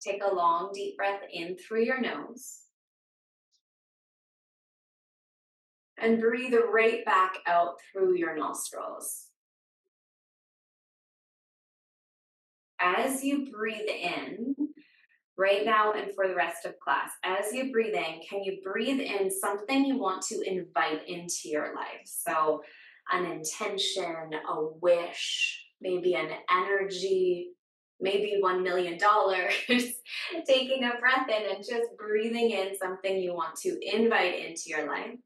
Take a long, deep breath in through your nose and breathe right back out through your nostrils. As you breathe in, right now and for the rest of class, as you breathe in, can you breathe in something you want to invite into your life? So, an intention, a wish, maybe an energy, maybe $1 million. Taking a breath in and just breathing in something you want to invite into your life.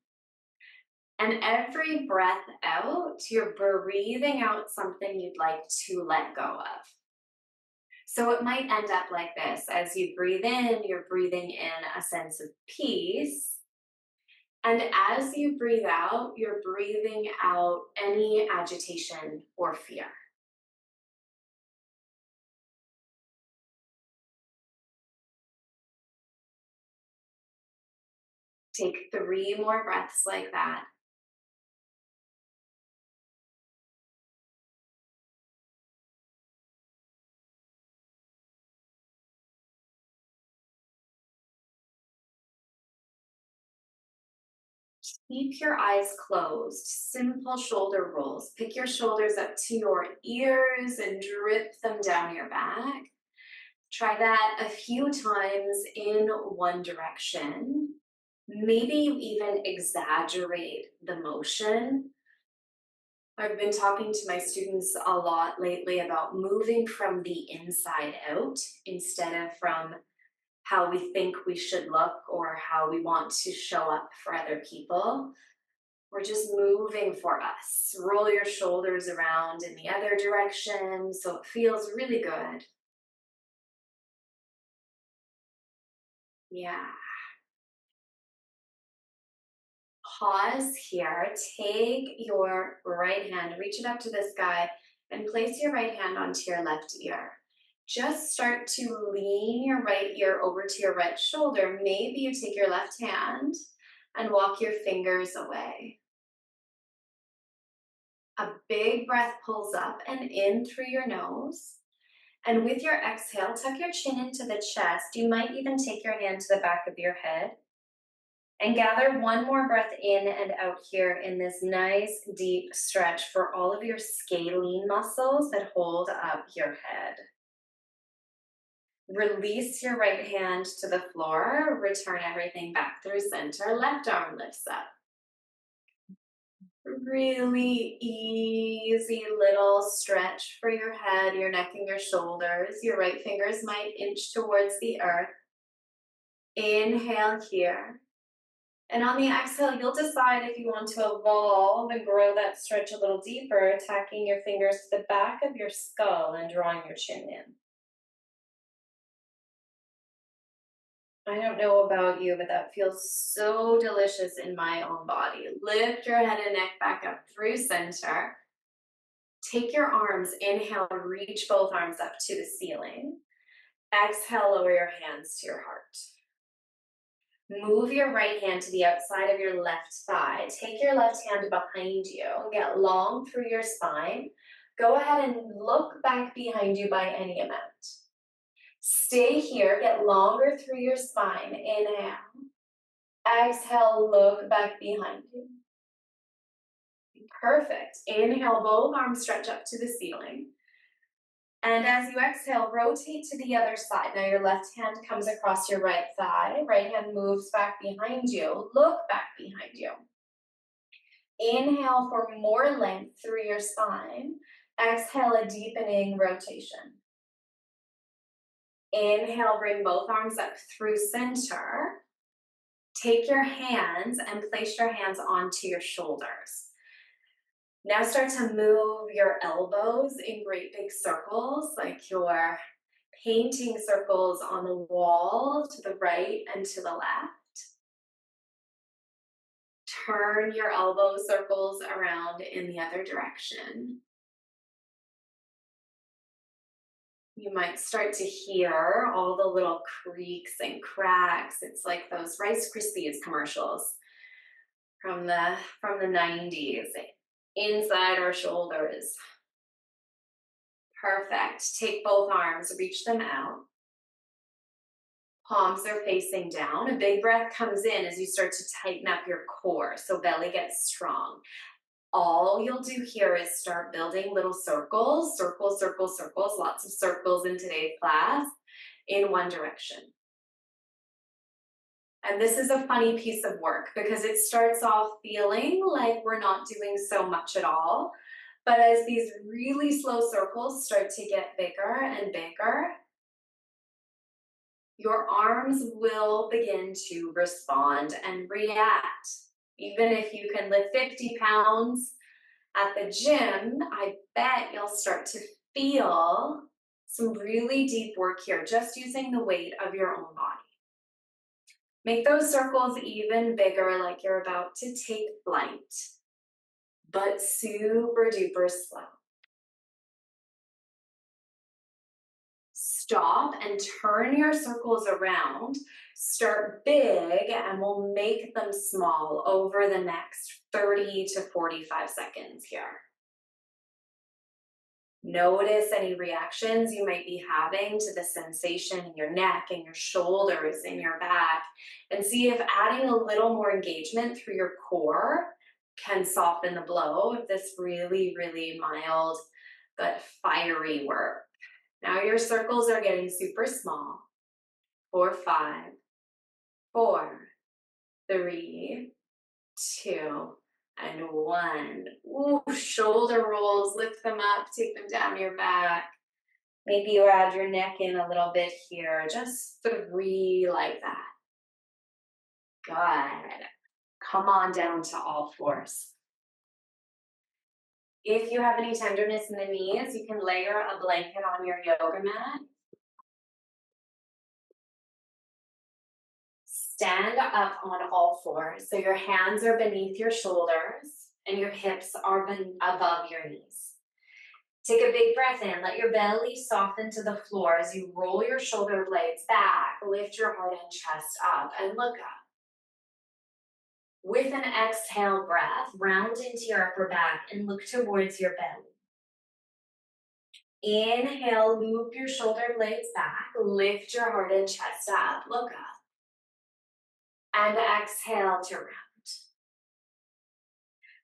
And every breath out, you're breathing out something you'd like to let go of. So it might end up like this. As you breathe in, you're breathing in a sense of peace. And as you breathe out, you're breathing out any agitation or fear. Take 3 more breaths like that. Keep your eyes closed. Simple shoulder rolls. Pick your shoulders up to your ears and drip them down your back. Try that a few times in one direction. Maybe you even exaggerate the motion. I've been talking to my students a lot lately about moving from the inside out instead of from how we think we should look or how we want to show up for other people. We're just moving for us. Roll your shoulders around in the other direction so it feels really good. Yeah. Pause here. Take your right hand, reach it up to the sky, and place your right hand onto your left ear. Just start to lean your right ear over to your right shoulder. Maybe you take your left hand and walk your fingers away. A big breath pulls up and in through your nose. And with your exhale, tuck your chin into the chest. You might even take your hand to the back of your head and gather 1 more breath in and out here in this nice deep stretch for all of your scalene muscles that hold up your head. Release your right hand to the floor. Return everything back through center. Left arm lifts up. Really easy little stretch for your head, your neck, and your shoulders. Your right fingers might inch towards the earth. Inhale here. And on the exhale, you'll decide if you want to evolve and grow that stretch a little deeper, tacking your fingers to the back of your skull and drawing your chin in. I don't know about you, but that feels so delicious in my own body. Lift your head and neck back up through center. Take your arms, inhale, reach both arms up to the ceiling. Exhale, lower your hands to your heart. Move your right hand to the outside of your left thigh. Take your left hand behind you. Get long through your spine. Go ahead and look back behind you by any amount. Stay here. Get longer through your spine. Inhale. Exhale, look back behind you. Perfect. Inhale, both arms stretch up to the ceiling. And as you exhale, rotate to the other side. Now your left hand comes across your right thigh. Right hand moves back behind you. Look back behind you. Inhale for more length through your spine. Exhale, a deepening rotation. Inhale, bring both arms up through center. Take your hands and place your hands onto your shoulders. Now start to move your elbows in great big circles, like you're painting circles on the wall to the right and to the left. Turn your elbow circles around in the other direction. You might start to hear all the little creaks and cracks. It's like those Rice Krispies commercials from the 90s. Inside our shoulders. Perfect. Take both arms, reach them out. Palms are facing down. A big breath comes in as you start to tighten up your core, so belly gets strong. All you'll do here is start building little circles, circles, circles, circles, lots of circles in today's class in one direction. And this is a funny piece of work because it starts off feeling like we're not doing so much at all. But as these really slow circles start to get bigger and bigger, your arms will begin to respond and react. Even if you can lift 50 pounds at the gym, I bet you'll start to feel some really deep work here, just using the weight of your own body. Make those circles even bigger, like you're about to take flight, but super duper slow. Stop and turn your circles around. Start big and we'll make them small over the next 30 to 45 seconds here. Notice any reactions you might be having to the sensation in your neck and your shoulders and your back, and see if adding a little more engagement through your core can soften the blow of this really, really mild but fiery work. Now your circles are getting super small. 4, 5, 4, 3, 2, and 1. Ooh, shoulder rolls, lift them up, take them down your back. Maybe you add your neck in a little bit here, just 3 like that. Good. Come on down to all fours. If you have any tenderness in the knees, you can layer a blanket on your yoga mat. Stand up on all fours, so your hands are beneath your shoulders and your hips are above your knees. Take a big breath in, let your belly soften to the floor as you roll your shoulder blades back, lift your heart and chest up, and look up. With an exhale breath, round into your upper back and look towards your belly. Inhale, loop your shoulder blades back, lift your heart and chest up, look up. And exhale to round.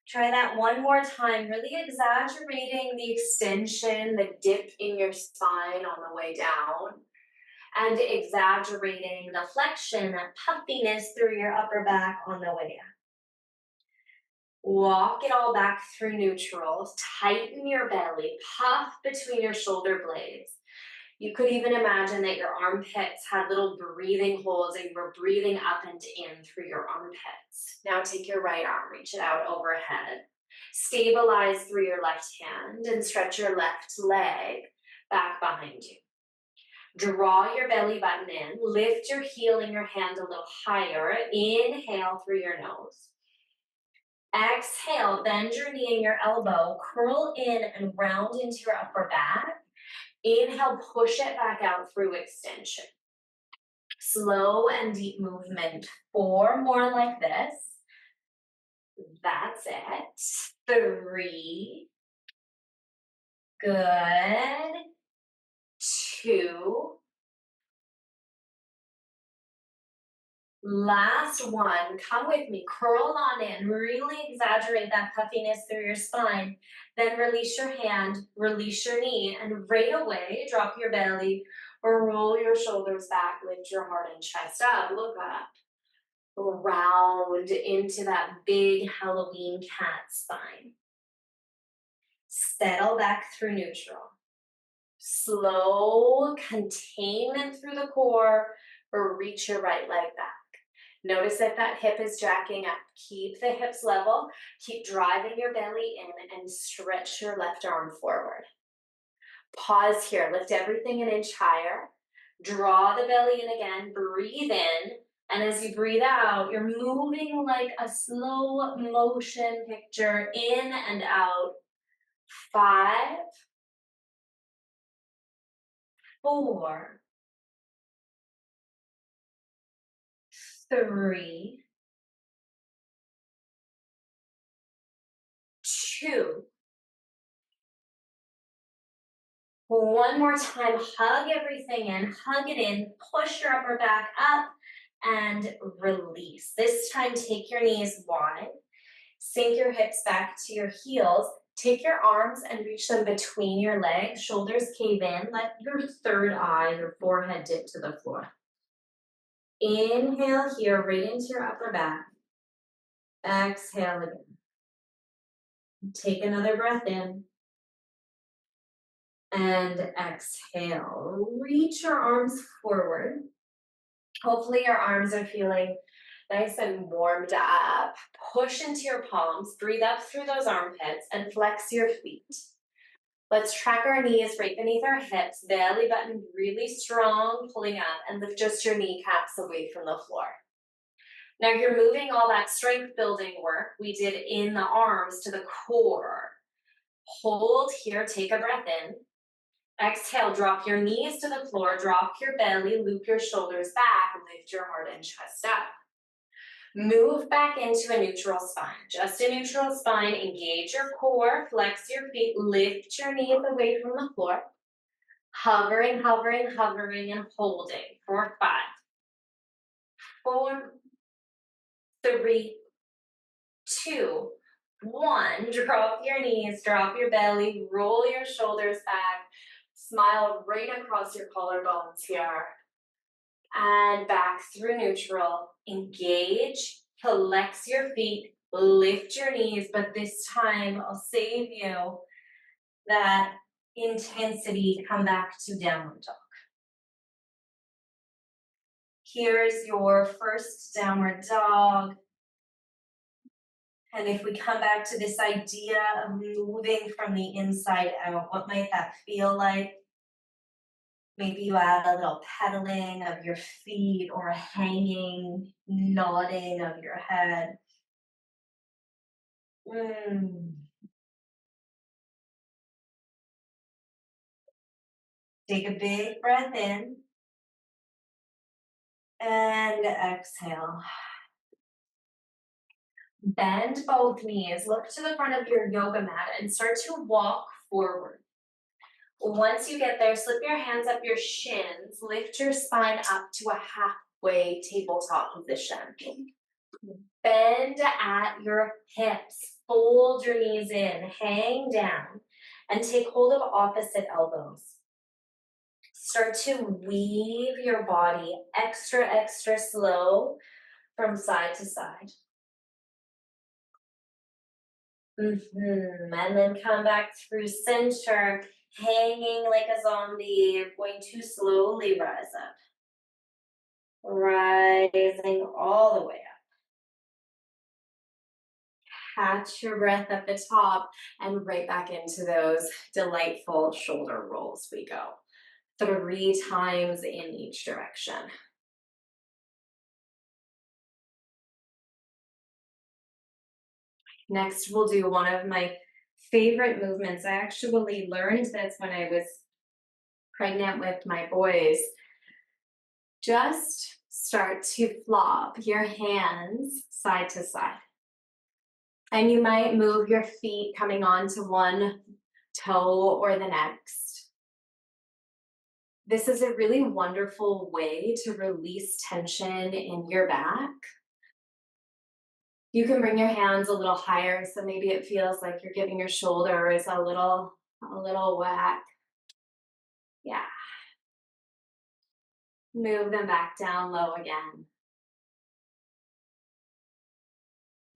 Try that one more time, really exaggerating the extension, the dip in your spine on the way down, and exaggerating the flexion, that puffiness through your upper back on the way up. Walk it all back through neutral. Tighten your belly, puff between your shoulder blades. You could even imagine that your armpits had little breathing holes and you were breathing up and in through your armpits. Now take your right arm, reach it out overhead. Stabilize through your left hand and stretch your left leg back behind you. Draw your belly button in, lift your heel and your hand a little higher. Inhale through your nose. Exhale, bend your knee and your elbow, curl in and round into your upper back. Inhale, push it back out through extension. Slow and deep movement. 4 more like this. That's it. 3. Good. 2. Last one. Come with me. Curl on in. Really exaggerate that puffiness through your spine. Then release your hand, release your knee, and right away, drop your belly or roll your shoulders back, lift your heart and chest up, look up. Round into that big Halloween cat spine. Settle back through neutral. Slow containment through the core, or reach your right leg back. Notice if that hip is jacking up. Keep the hips level. Keep driving your belly in and stretch your left arm forward. Pause here. Lift everything an inch higher. Draw the belly in again. Breathe in. And as you breathe out, you're moving like a slow motion picture in and out. 5, 4, 3, 2, One more time, hug everything in, hug it in, push your upper back up and release. This time, take your knees wide, sink your hips back to your heels, take your arms and reach them between your legs, shoulders cave in, let your third eye, your forehead dip to the floor. Inhale here, right into your upper back. Exhale again. Take another breath in. And exhale. Reach your arms forward. Hopefully your arms are feeling nice and warmed up. Push into your palms, breathe up through those armpits, and flex your feet. Let's track our knees right beneath our hips, belly button really strong, pulling up, and lift just your kneecaps away from the floor. Now you're moving all that strength building work we did in the arms to the core. Hold here, take a breath in. Exhale, drop your knees to the floor, drop your belly, loop your shoulders back, lift your heart and chest up. Move back into a neutral spine. Just a neutral spine, engage your core, flex your feet, lift your knees away from the floor. Hovering, hovering, hovering, and holding for 5, 4, 3, 2, 1. Drop your knees, drop your belly, roll your shoulders back, smile right across your collarbones here. And back through neutral. Engage, flex your feet, lift your knees, but this time I'll save you that intensity. Come back to downward dog. Here's your first downward dog. And if we come back to this idea of moving from the inside out, what might that feel like? Maybe you add a little pedaling of your feet or a hanging, nodding of your head. Take a big breath in and exhale. Bend both knees, look to the front of your yoga mat and start to walk forward. Once you get there, slip your hands up your shins, lift your spine up to a halfway tabletop position. Bend at your hips, fold your knees in, hang down, and take hold of opposite elbows. Start to weave your body extra, extra slow from side to side. And then come back through center, hanging like a zombie. You're going to slowly rise up. Rising all the way up. Catch your breath at the top and right back into those delightful shoulder rolls we go. 3 times in each direction. Next, we'll do one of my favorite movements. I actually learned this when I was pregnant with my boys. Just start to flop your hands side to side. And you might move your feet coming onto one toe or the next. This is a really wonderful way to release tension in your back. You can bring your hands a little higher, so maybe it feels like you're giving your shoulders a little whack. Yeah. Move them back down low again.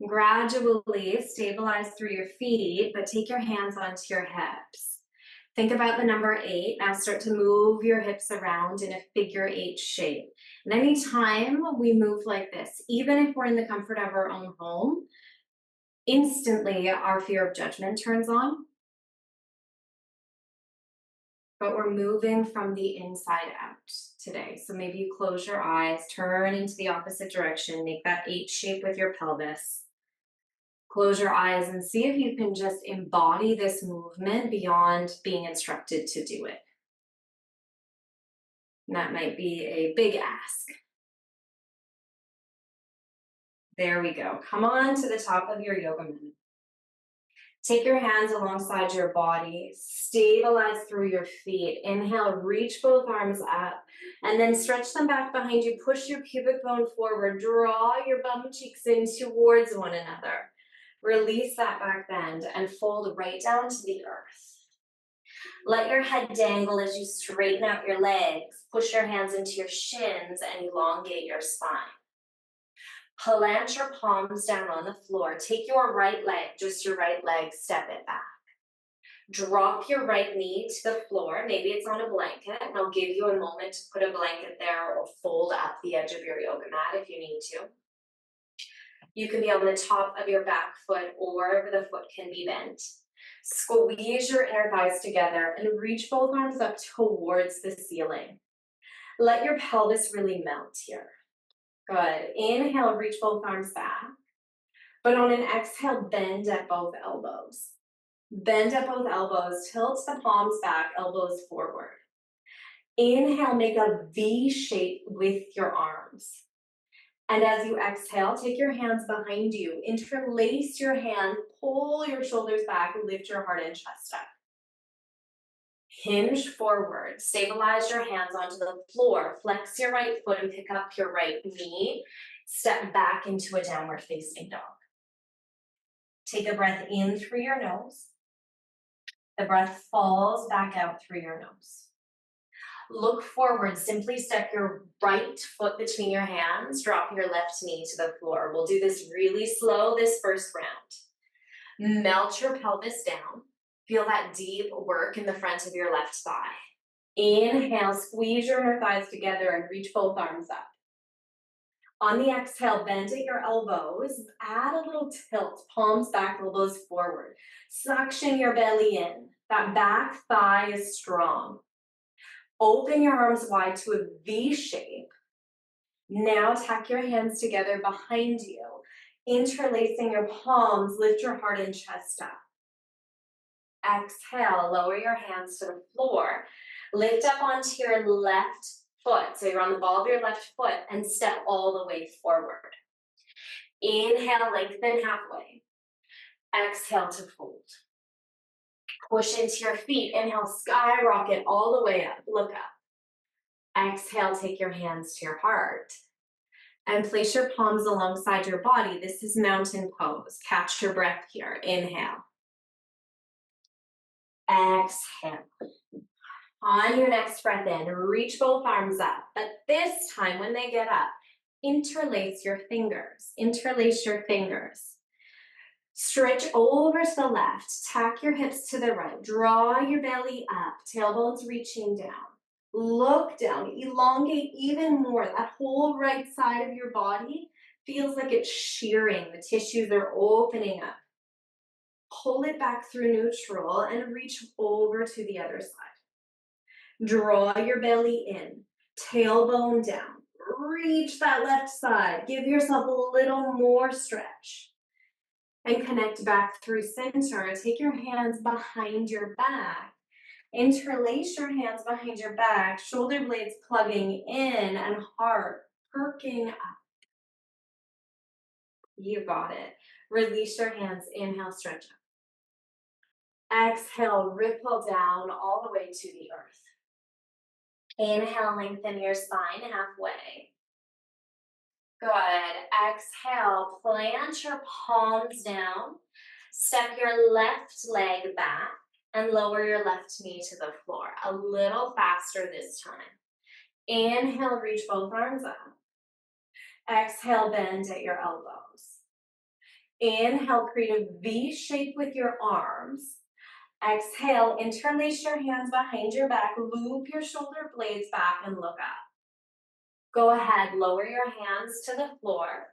Gradually stabilize through your feet, but take your hands onto your hips. Think about the number 8. Now start to move your hips around in a figure 8 shape. And anytime we move like this, even if we're in the comfort of our own home, instantly our fear of judgment turns on. But we're moving from the inside out today. So maybe you close your eyes, turn into the opposite direction, make that 8 shape with your pelvis. Close your eyes and see if you can just embody this movement beyond being instructed to do it. And that might be a big ask. There we go. Come on to the top of your yoga mat. Take your hands alongside your body, stabilize through your feet. Inhale, reach both arms up, and then stretch them back behind you. Push your pubic bone forward, draw your bum cheeks in towards one another. Release that back bend and fold right down to the earth. Let your head dangle as you straighten out your legs. Push your hands into your shins and elongate your spine. Plant your palms down on the floor. Take your right leg, just your right leg, step it back. Drop your right knee to the floor. Maybe it's on a blanket, and I'll give you a moment to put a blanket there or fold up the edge of your yoga mat if you need to. You can be on the top of your back foot, or the foot can be bent. Squeeze your inner thighs together and reach both arms up towards the ceiling. Let your pelvis really melt here. Good. Inhale, reach both arms back. But on an exhale, bend at both elbows. Bend at both elbows, tilt the palms back, elbows forward. Inhale, make a V shape with your arms. And as you exhale, take your hands behind you, interlace your hands, pull your shoulders back, lift your heart and chest up. Hinge forward, stabilize your hands onto the floor, flex your right foot and pick up your right knee, step back into a downward facing dog. Take a breath in through your nose. The breath falls back out through your nose. Look forward, simply step your right foot between your hands, drop your left knee to the floor. We'll do this really slow this first round. Melt your pelvis down. Feel that deep work in the front of your left thigh. Inhale, squeeze your inner thighs together and reach both arms up. On the exhale, bend at your elbows, add a little tilt, palms back, elbows forward. Suction your belly in. That back thigh is strong. Open your arms wide to a V shape. Now tack your hands together behind you, interlacing your palms, lift your heart and chest up. Exhale, lower your hands to the floor. Lift up onto your left foot, so you're on the ball of your left foot, and step all the way forward. Inhale, lengthen halfway. Exhale to fold. Push into your feet. Inhale, skyrocket all the way up. Look up. Exhale, take your hands to your heart. And place your palms alongside your body. This is mountain pose. Catch your breath here. Inhale. Exhale. On your next breath in, reach both arms up. But this time, when they get up, interlace your fingers. Interlace your fingers. Stretch over to the left. Tack your hips to the right. Draw your belly up. Tailbones reaching down. Look down. Elongate even more. That whole right side of your body feels like it's shearing. The tissues are opening up. Pull it back through neutral and reach over to the other side. Draw your belly in, tailbone down. Reach that left side. Give yourself a little more stretch. And connect back through center. Take your hands behind your back. Interlace your hands behind your back. Shoulder blades plugging in and heart perking up. You got it. Release your hands. Inhale, stretch up. Exhale, ripple down all the way to the earth. Inhale, lengthen your spine halfway. Good. Exhale, plant your palms down. Step your left leg back and lower your left knee to the floor. A little faster this time. Inhale, reach both arms up. Exhale, bend at your elbows. Inhale, create a V shape with your arms. Exhale, interlace your hands behind your back, loop your shoulder blades back and look up. Go ahead, lower your hands to the floor.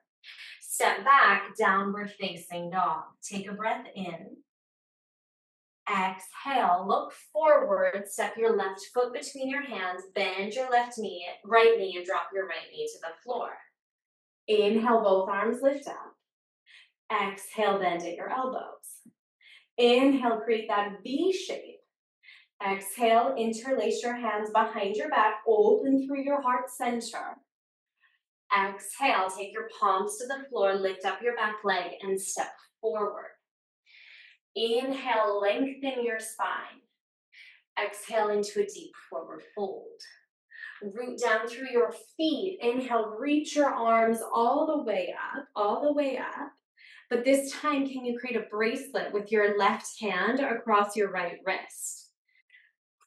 Step back, downward facing dog. Take a breath in. Exhale, look forward, step your left foot between your hands, bend your right knee and drop your right knee to the floor. Inhale, both arms lift up. Exhale, bend at your elbows. Inhale, create that V shape. Exhale, interlace your hands behind your back, open through your heart center. Exhale, take your palms to the floor, lift up your back leg and step forward. Inhale, lengthen your spine. Exhale into a deep forward fold. Root down through your feet. Inhale, reach your arms all the way up, all the way up. But this time, can you create a bracelet with your left hand across your right wrist?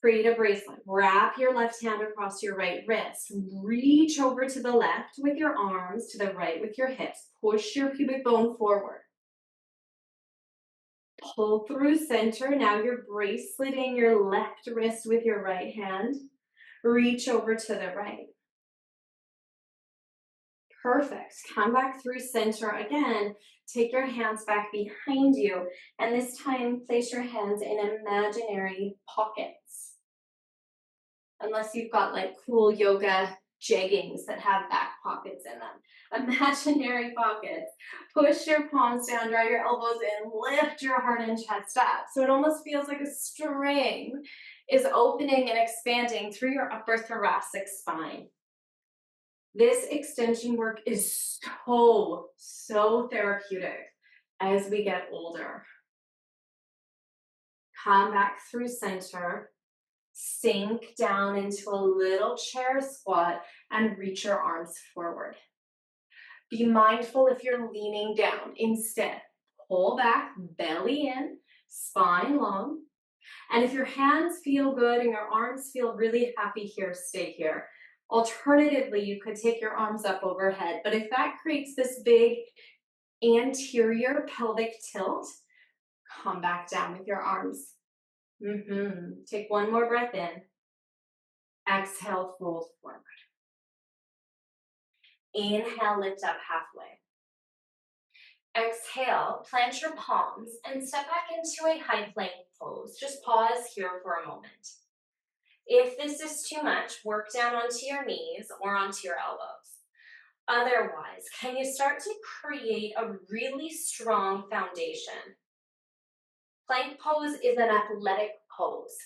Create a bracelet. Wrap your left hand across your right wrist. Reach over to the left with your arms, to the right with your hips. Push your pubic bone forward. Pull through center. Now you're braceleting your left wrist with your right hand. Reach over to the right. Perfect. Come back through center again. Take your hands back behind you. And this time, place your hands in imaginary pockets. Unless you've got like cool yoga jeggings that have back pockets in them. Imaginary pockets. Push your palms down, draw your elbows in, lift your heart and chest up. So it almost feels like a string is opening and expanding through your upper thoracic spine. This extension work is so therapeutic as we get older. Come back through center. Sink down into a little chair squat and reach your arms forward. Be mindful if you're leaning down. Instead, pull back, belly in, spine long. And if your hands feel good and your arms feel really happy here, stay here. Alternatively, you could take your arms up overhead. But if that creates this big anterior pelvic tilt, come back down with your arms. Take one more breath in. Exhale, fold forward. Inhale, lift up halfway. Exhale, plant your palms and step back into a high plank pose. Just pause here for a moment. If this is too much, work down onto your knees or onto your elbows. Otherwise, can you start to create a really strong foundation? Plank pose is an athletic pose.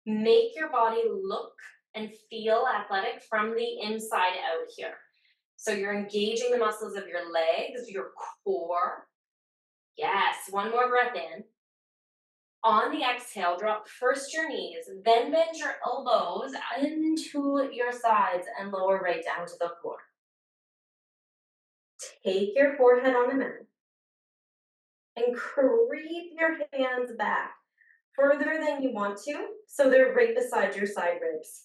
Make your body look and feel athletic from the inside out here. So you're engaging the muscles of your legs, your core. Yes, one more breath in. On the exhale, drop first your knees, then bend your elbows into your sides and lower right down to the floor. Take your forehead on the mat and creep your hands back further than you want to, so they're right beside your side ribs.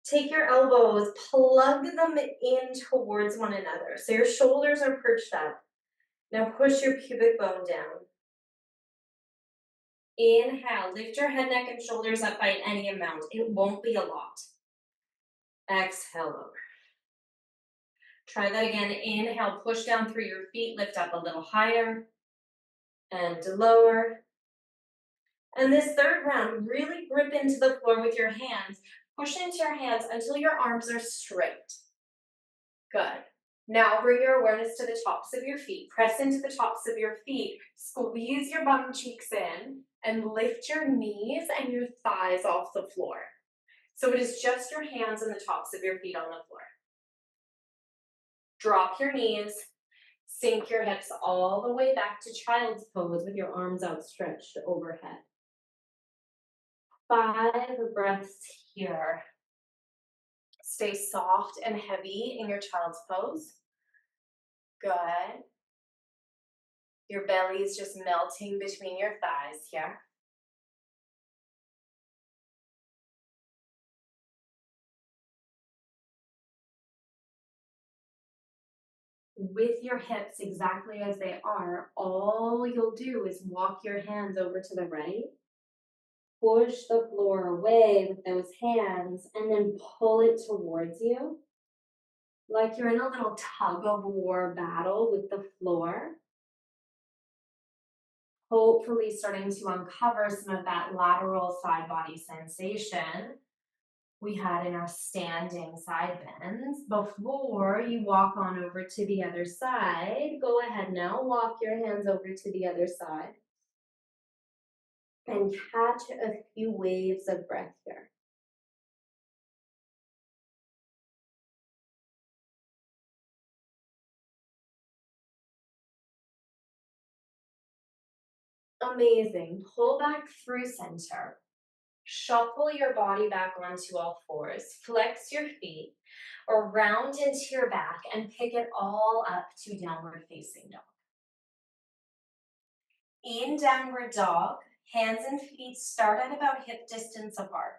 Take your elbows, plug them in towards one another, so your shoulders are perched up. Now push your pubic bone down. Inhale, lift your head, neck, and shoulders up by any amount. It won't be a lot. Exhale, lower. Try that again. Inhale, push down through your feet, lift up a little higher, and lower. And this third round, really grip into the floor with your hands. Push into your hands until your arms are straight. Good. Now bring your awareness to the tops of your feet. Press into the tops of your feet. Squeeze your bum cheeks in and lift your knees and your thighs off the floor. So it is just your hands and the tops of your feet on the floor. Drop your knees. Sink your hips all the way back to child's pose with your arms outstretched overhead. 5 breaths here. Stay soft and heavy in your child's pose. Good. Your belly is just melting between your thighs here. With your hips exactly as they are, all you'll do is walk your hands over to the right. Push the floor away with those hands and then pull it towards you. Like you're in a little tug of war battle with the floor. Hopefully starting to uncover some of that lateral side body sensation we had in our standing side bends. Before you walk on over to the other side, go ahead now, walk your hands over to the other side and catch a few waves of breath here. Amazing. Pull back through center. Shuffle your body back onto all fours. Flex your feet or round into your back and pick it all up to downward facing dog. In downward dog, hands and feet start at about hip distance apart.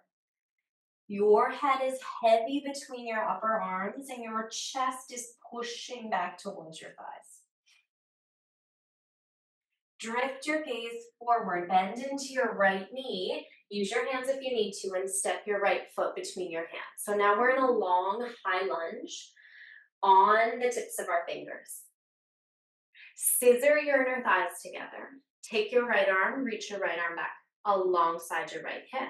Your head is heavy between your upper arms and your chest is pushing back towards your thighs. Drift your gaze forward, bend into your right knee. Use your hands if you need to and step your right foot between your hands. So now we're in a long high lunge on the tips of our fingers. Scissor your inner thighs together. Take your right arm, reach your right arm back alongside your right hip.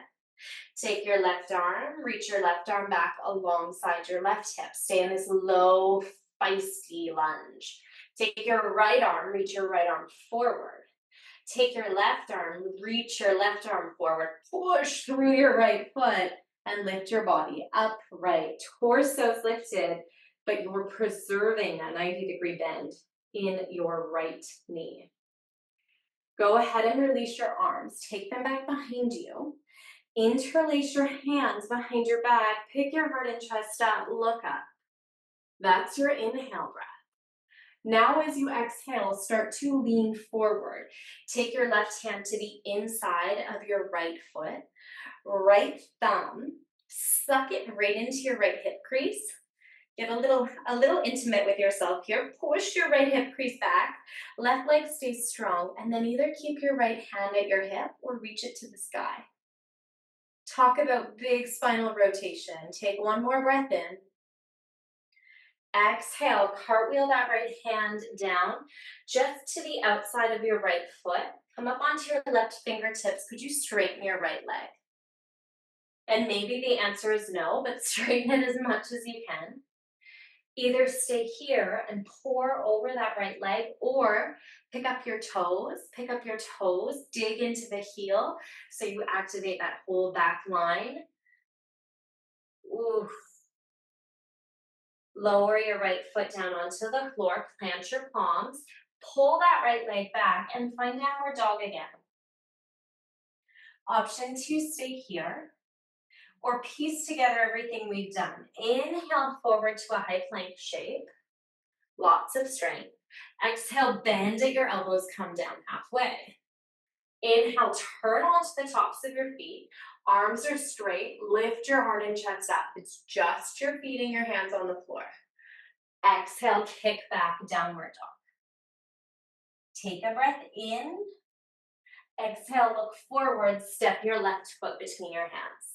Take your left arm, reach your left arm back alongside your left hip. Stay in this low, feisty lunge. Take your right arm, reach your right arm forward. Take your left arm, reach your left arm forward. Push through your right foot and lift your body upright. Torso's lifted, but you're preserving that 90-degree bend in your right knee. Go ahead and release your arms. Take them back behind you. Interlace your hands behind your back. Pick your heart and chest up. Look up. That's your inhale breath. Now as you exhale, start to lean forward. Take your left hand to the inside of your right foot. Right thumb, suck it right into your right hip crease. Get a little intimate with yourself here. Push your right hip crease back. Left leg stays strong. And then either keep your right hand at your hip or reach it to the sky. Talk about big spinal rotation. Take one more breath in. Exhale, cartwheel that right hand down just to the outside of your right foot. Come up onto your left fingertips. Could you straighten your right leg? And maybe the answer is no, but straighten it as much as you can. Either stay here and pour over that right leg or pick up your toes, dig into the heel so you activate that whole back line. Oof. Lower your right foot down onto the floor, plant your palms, pull that right leg back and find downward dog again. Option 2, stay here or piece together everything we've done. Inhale forward to a high plank shape, lots of strength. Exhale, bend at your elbows, come down halfway. Inhale, turn onto the tops of your feet. Arms are straight, lift your heart and chest up. It's just your feet and your hands on the floor. Exhale, kick back, downward dog. Take a breath in. Exhale, look forward, step your left foot between your hands.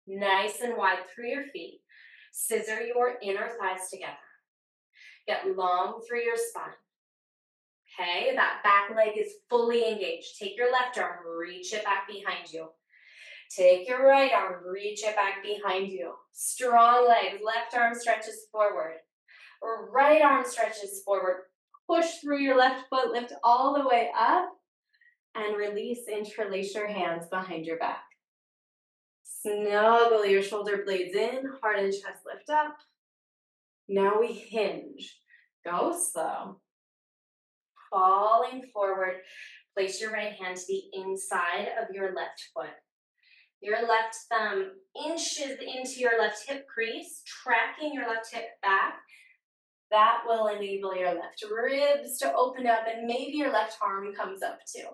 Nice and wide through your feet. Scissor your inner thighs together. Get long through your spine. Okay, that back leg is fully engaged. Take your left arm, reach it back behind you. Take your right arm, reach it back behind you. Strong legs, left arm stretches forward. Right arm stretches forward. Push through your left foot, lift all the way up, and release, interlace your hands behind your back. Snuggle your shoulder blades in, heart and chest lift up. Now we hinge. Go slow. Falling forward, place your right hand to the inside of your left foot. Your left thumb inches into your left hip crease, tracking your left hip back. That will enable your left ribs to open up and maybe your left arm comes up too.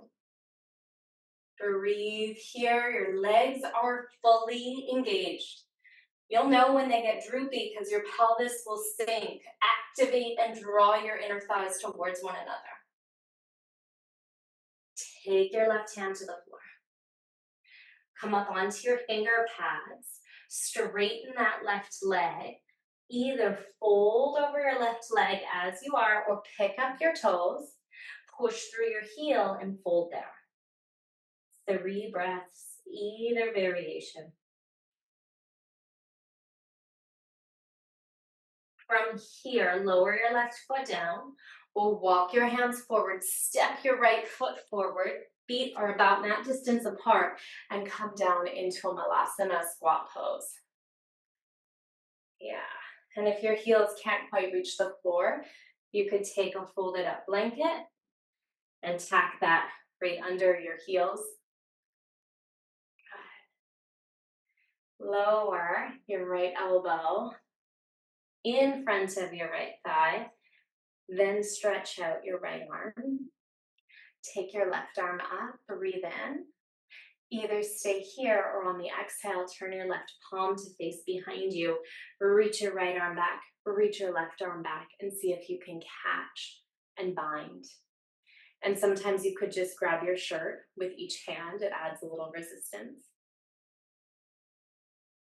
Breathe here, your legs are fully engaged. You'll know when they get droopy because your pelvis will sink. Activate and draw your inner thighs towards one another. Take your left hand to the floor. Come up onto your finger pads. Straighten that left leg. Either fold over your left leg as you are or pick up your toes, push through your heel and fold there. 3 breaths, either variation. From here, lower your left foot down or walk your hands forward, step your right foot forward, feet are about that distance apart, and come down into a Malasana squat pose. Yeah, and if your heels can't quite reach the floor, you could take a folded up blanket and tack that right under your heels. Lower your right elbow in front of your right thigh, then stretch out your right arm. Take your left arm up, breathe in. Either stay here or on the exhale, turn your left palm to face behind you. Reach your right arm back, reach your left arm back, and see if you can catch and bind. And sometimes you could just grab your shirt with each hand. It adds a little resistance.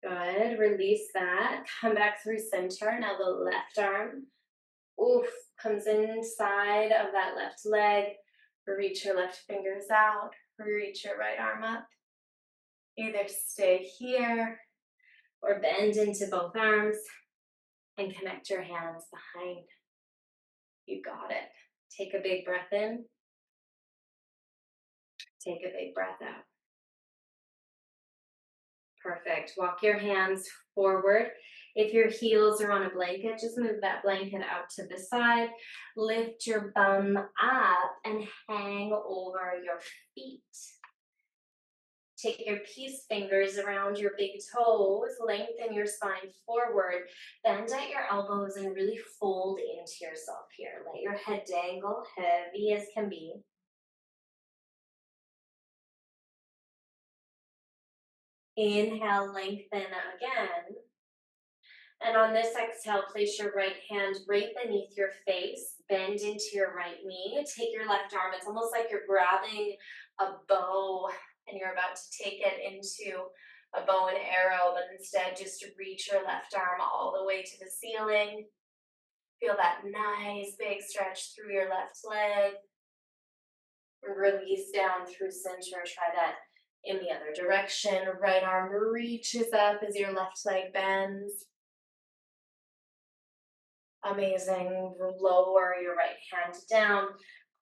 Good. Release that. Come back through center. Now the left arm, oof, comes inside of that left leg. Reach your left fingers out. Reach your right arm up. Either stay here or bend into both arms and connect your hands behind. You got it. Take a big breath in. Take a big breath out. Perfect. Walk your hands forward. If your heels are on a blanket, just move that blanket out to the side. Lift your bum up and hang over your feet. Take your peace fingers around your big toes, lengthen your spine forward, bend at your elbows and really fold into yourself here. Let your head dangle heavy as can be. Inhale, lengthen again. And on this exhale, place your right hand right beneath your face, bend into your right knee, take your left arm. It's almost like you're grabbing a bow and you're about to take it into a bow and arrow, but instead just reach your left arm all the way to the ceiling. Feel that nice big stretch through your left leg. Release down through center. Try that in the other direction. Right arm reaches up as your left leg bends. Amazing. Lower your right hand down.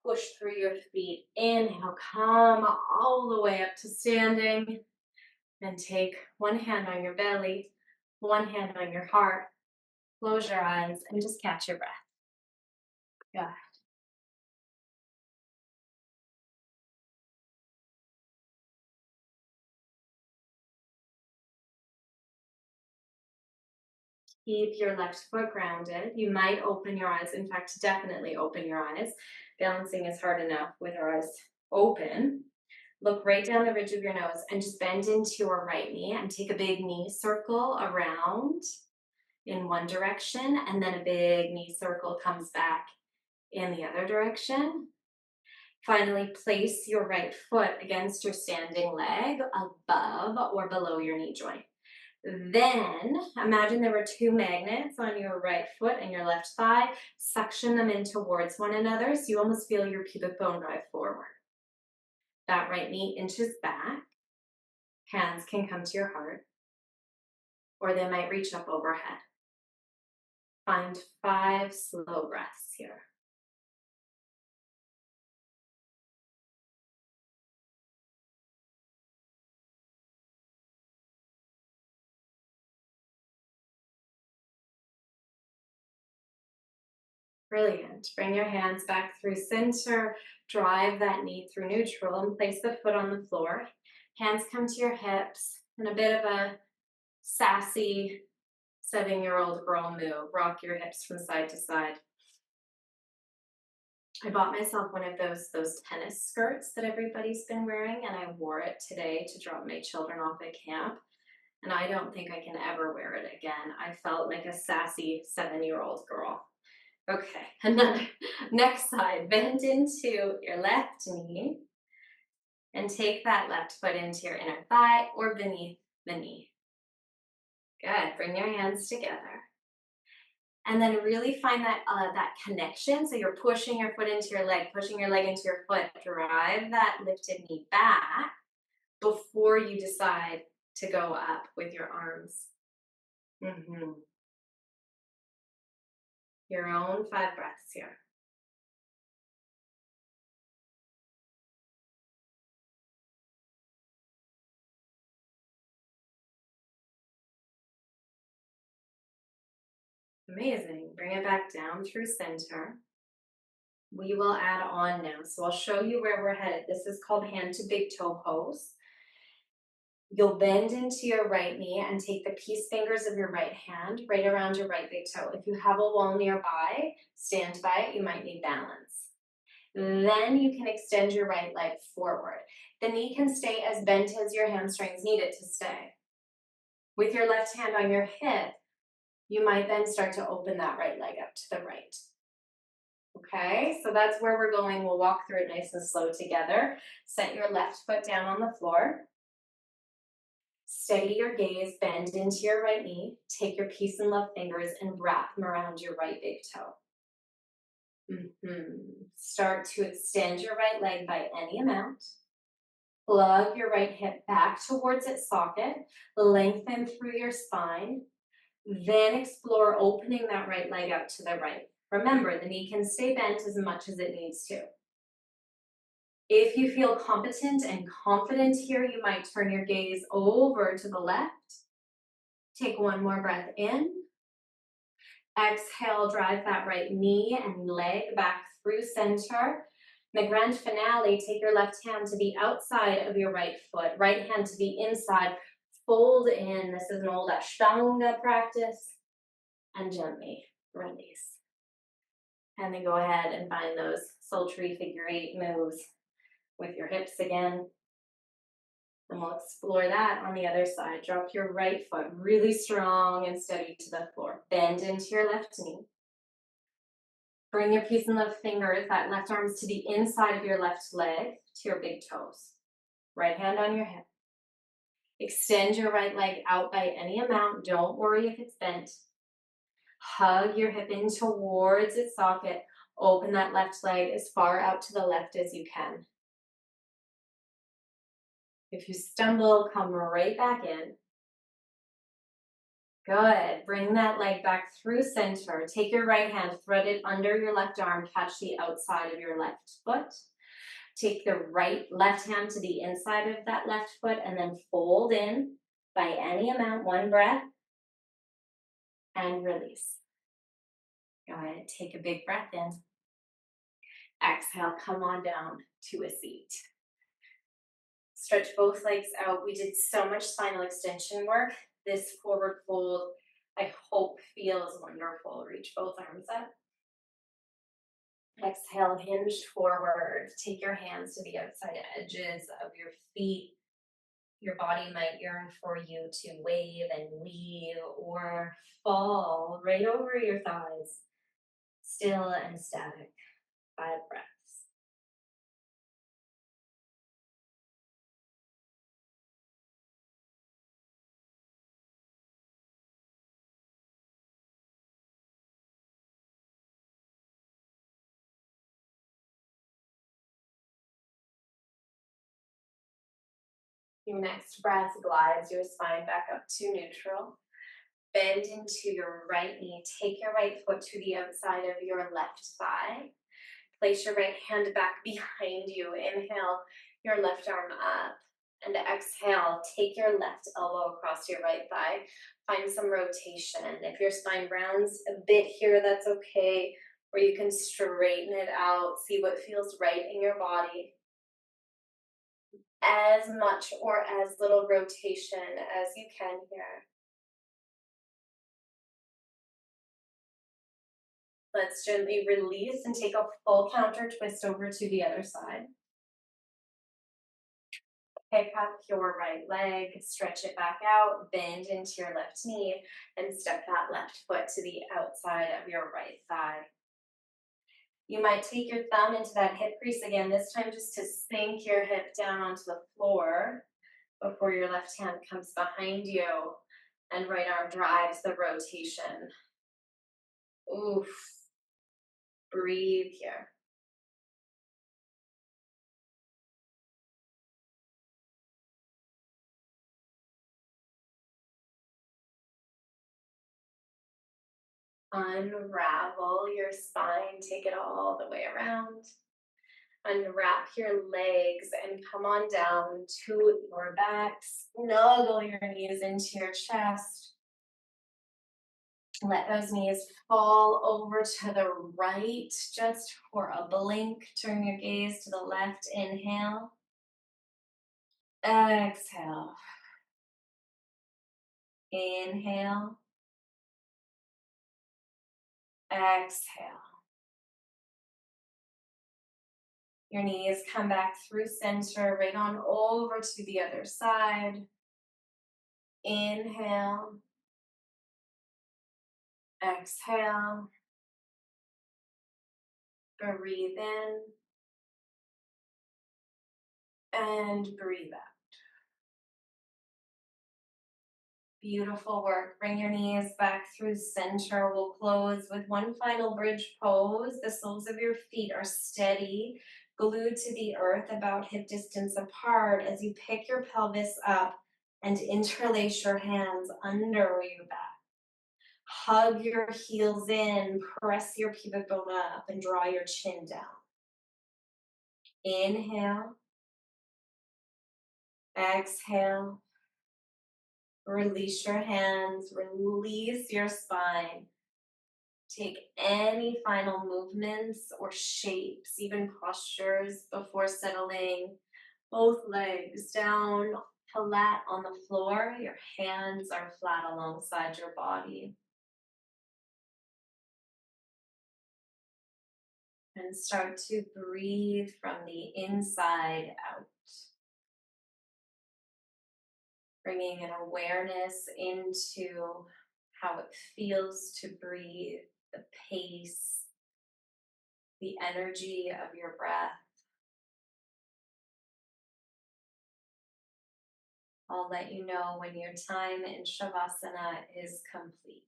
Push through your feet. Inhale, come all the way up to standing. And take one hand on your belly, one hand on your heart. Close your eyes and just catch your breath. Good. Keep your left foot grounded. You might open your eyes. In fact, definitely open your eyes. Balancing is hard enough with our eyes open. Look right down the ridge of your nose and just bend into your right knee and take a big knee circle around in one direction, and then a big knee circle comes back in the other direction. Finally, place your right foot against your standing leg above or below your knee joint. Then imagine there were two magnets on your right foot and your left thigh. Suction them in towards one another so you almost feel your pubic bone drive forward. That right knee inches back. Hands can come to your heart, or they might reach up overhead. Find 5 slow breaths here. Brilliant. Bring your hands back through center. Drive that knee through neutral and place the foot on the floor. Hands come to your hips in a bit of a sassy 7-year-old girl move. Rock your hips from side to side. I bought myself one of those tennis skirts that everybody's been wearing, and I wore it today to drop my children off at camp. And I don't think I can ever wear it again. I felt like a sassy 7-year-old girl. Okay, another, next side, bend into your left knee and take that left foot into your inner thigh or beneath the knee. Good, bring your hands together. And then really find that connection. So you're pushing your foot into your leg, pushing your leg into your foot. Drive that lifted knee back before you decide to go up with your arms. Your own 5 breaths here. Amazing. Bring it back down through center. We will add on now. So I'll show you where we're headed. This is called hand to big toe pose. You'll bend into your right knee and take the peace fingers of your right hand right around your right big toe. If you have a wall nearby, stand by it. You might need balance. Then you can extend your right leg forward. The knee can stay as bent as your hamstrings need it to stay. With your left hand on your hip, you might then start to open that right leg up to the right. Okay, so that's where we're going. We'll walk through it nice and slow together. Set your left foot down on the floor. Steady your gaze, bend into your right knee. Take your peace and love fingers and wrap them around your right big toe. Start to extend your right leg by any amount. Plug your right hip back towards its socket. Lengthen through your spine. Then explore opening that right leg out to the right. Remember, the knee can stay bent as much as it needs to. If you feel competent and confident here, you might turn your gaze over to the left. Take one more breath in. Exhale, drive that right knee and leg back through center. In the grand finale, take your left hand to the outside of your right foot, right hand to the inside. Fold in. This is an old Ashtanga practice. And gently release. And then go ahead and find those sultry figure eight moves with your hips again. And we'll explore that on the other side. Drop your right foot really strong and steady to the floor. Bend into your left knee. Bring your peace and love fingers, that left arms to the inside of your left leg, to your big toes. Right hand on your hip. Extend your right leg out by any amount. Don't worry if it's bent. Hug your hip in towards its socket. Open that left leg as far out to the left as you can. If you stumble, come right back in. Good. Bring that leg back through center. Take your right hand, thread it under your left arm, catch the outside of your left foot. Take the left hand to the inside of that left foot and then fold in by any amount, one breath, and release. Go ahead, take a big breath in. Exhale, come on down to a seat. Stretch both legs out. We did so much spinal extension work. This forward fold, I hope, feels wonderful. Reach both arms up. Exhale, hinge forward. Take your hands to the outside edges of your feet. Your body might yearn for you to wave and weave or fall right over your thighs. Still and static. 5 breaths. Your next breath glides your spine back up to neutral. Bend into your right knee. Take your right foot to the outside of your left thigh. Place your right hand back behind you. Inhale your left arm up. And exhale, take your left elbow across your right thigh. Find some rotation. If your spine rounds a bit here, that's okay. Or you can straighten it out. See what feels right in your body. As much or as little rotation as you can here. Let's gently release and take a full counter twist over to the other side. Pick up your right leg, stretch it back out, bend into your left knee, and step that left foot to the outside of your right thigh. You might take your thumb into that hip crease again, this time just to sink your hip down onto the floor before your left hand comes behind you and right arm drives the rotation. Oof. Breathe here. Unravel your spine, take it all the way around. Unwrap your legs and come on down to your back. Snuggle your knees into your chest. Let those knees fall over to the right just for a blink. Turn your gaze to the left. Inhale. Exhale. Inhale. Exhale. Your knees come back through center, right on over to the other side. Inhale. Exhale. Breathe in and breathe out. Beautiful work. Bring your knees back through center. We'll close with one final bridge pose. The soles of your feet are steady, glued to the earth about hip distance apart as you pick your pelvis up and interlace your hands under your back. Hug your heels in, press your pubic bone up, and draw your chin down. Inhale. Exhale. Release your hands, release your spine. Take any final movements or shapes, even postures, before settling both legs down flat on the floor. Your hands are flat alongside your body. And start to breathe from the inside out. Bringing an awareness into how it feels to breathe, the pace, the energy of your breath. I'll let you know when your time in Shavasana is complete.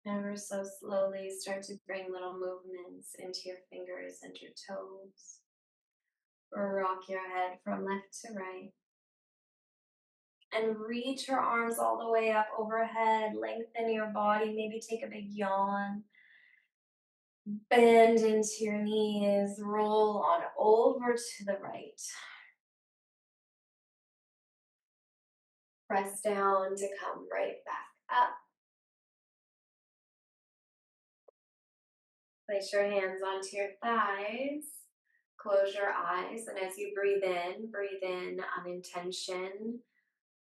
Ever so slowly start to bring little movements into your fingers and your toes. Rock your head from left to right. And reach your arms all the way up overhead. Lengthen your body. Maybe take a big yawn. Bend into your knees. Roll on over to the right. Press down to come right back up. Place your hands onto your thighs. Close your eyes. And as you breathe in an intention,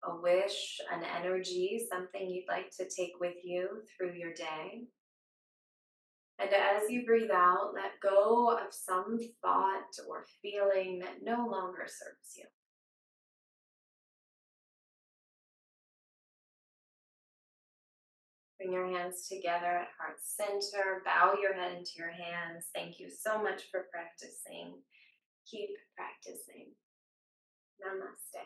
a wish, an energy, something you'd like to take with you through your day. And as you breathe out, let go of some thought or feeling that no longer serves you. Bring your hands together at heart center. Bow your head into your hands. Thank you so much for practicing. Keep practicing. Namaste.